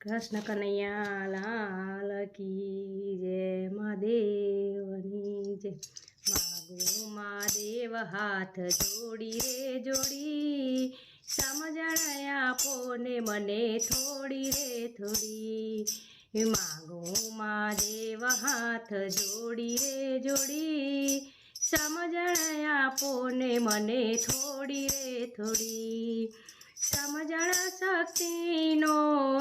કૃષ્ણ કનૈયા લાલ કી જય મહાદેવની જય। માગું મહાદેવ હાથ જોડી રે જોડી, સમજણ આપો ને મને થોડી રે થોડી। માગું મહાદેવ હાથ જોડી રે જોડી, સમજણ આપો ને મને થોડી રે થોડી। સમજણ શક્તિનો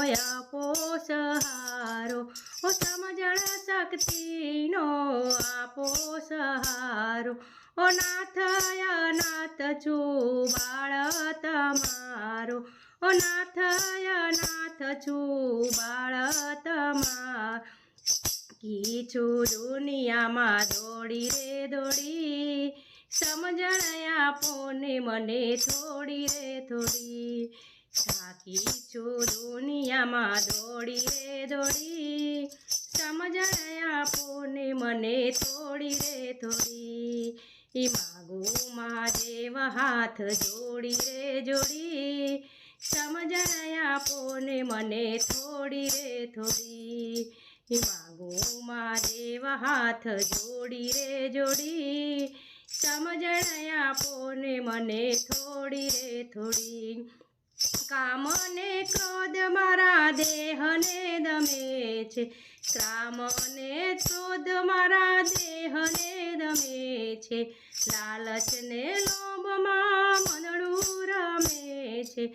આપો સહારો, ઓ સમજણ શક્તિનો આપો સહારો। ઓ નાથ અનાથ છું બાળ તમારો, ઓ નાથ અનાથ છું બાળ તમાર। કી છું દુનિયામાં દોડી રે દોડી, સમજણ આપો ને મને થોડી રે થોડી। થાકી છું દુનિયામાં દોડી રે દોડી, સમજણ આપો ને મને થોડી રે થોડી। માગું મહાદેવ હાથ જોડી રે જોડી, સમજણ આપો ને મને થોડી રે થોડી। માગું મહાદેવ હાથ જોડી રે જોડી, સમજણ આપો ને મને થોડી રે થોડી। કામ ને ક્રોધ મારા દેહને દમે છે, કામ ને ક્રોધ મારા દેહને દમે છે। લાલચ ને લોભમાં મનડું રમે છે,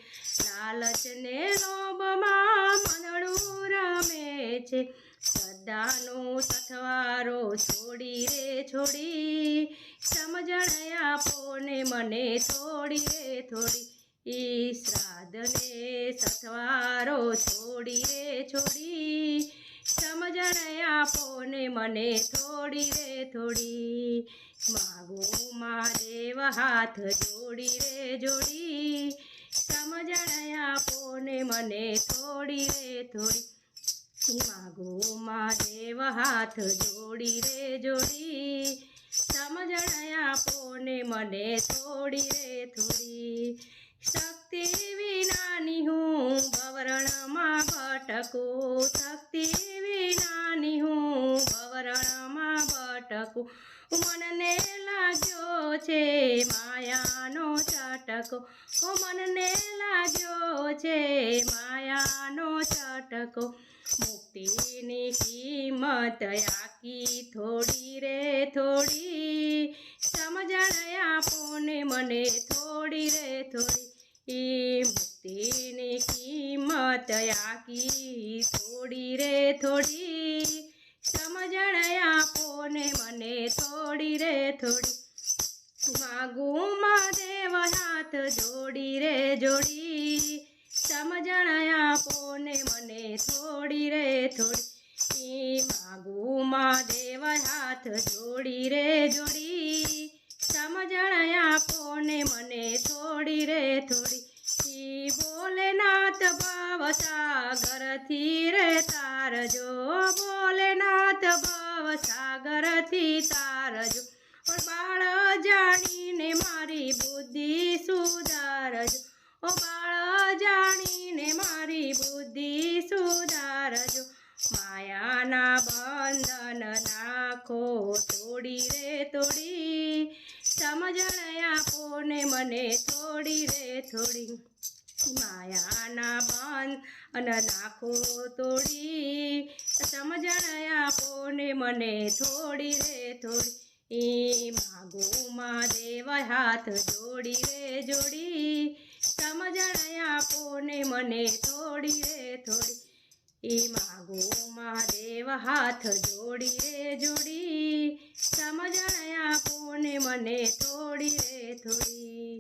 લાલચ ને લોભમાં મનડું રમે છે। શ્રદ્ધાનો સથવારો છોડી રે છોડી, સમજણ આપો ને મને થોડી રે થોડી। શ્રાદ્ધને સથવારો છોડી રે છોડી, સમજણ આપો ને મને થોડી રે થોડી। માગું મહાદેવ હાથ જોડી રે જોડી, સમજણ આપો ને મને થોડી રે થોડી। માગું મહાદેવ હાથ જોડી રે જોડી, સમજણ આપો ને મને થોડી રે થોડી। શક્તિ વિનાની હું ભવરણમાં ભટકું, શક્તિ વિનાની હું ભવરણમાં ભટકું। મનને લાગ્યો છે માયાનો ચટકો, ઓ મનને લાગ્યો છે માયાનો ચટકો। મુક્તિની કિંમત આકી થોડી રે થોડી, સમજણ આપો ને મને થોડી રે થોડી। મુક્તિની કિંમત આકી થોડી રે થોડી, સમજણ આપો ને મને થોડી રે થોડી। માગું મહાદેવ હાથ જોડી રે જોડી, સમજણ આપો ને મને થોડી રે થોડી। માગું મહાદેવ હાથ જોડી રે જોડી, સમજણ આપો ને મને થોડી રે થોડી। ભોલેનાથ ભવ સાગરથી રે તારજો, ભોલેનાથ ભવ સાગરથી તારજો। બાળ જાણીને મારી બુદ્ધિ સુધારજો, ઓ બાળ જાણીને મારી બુદ્ધિ સુધારજો। માયાના બંધન નાખો તોડી રે તોડી, સમજણ આપો ને મને થોડી રે થોડી। માયાના બંધન નાખો તોડી, સમજણ આપો ને મને થોડી રે થોડી। માગું મહાદેવ હાથ જોડી રે જોડી, સમજણ આપો ને મને થોડી રે થોડી। માગું મહાદેવ હાથ જોડી રે જોડી, સમજણ આપો ને મને થોડી રે થોડી।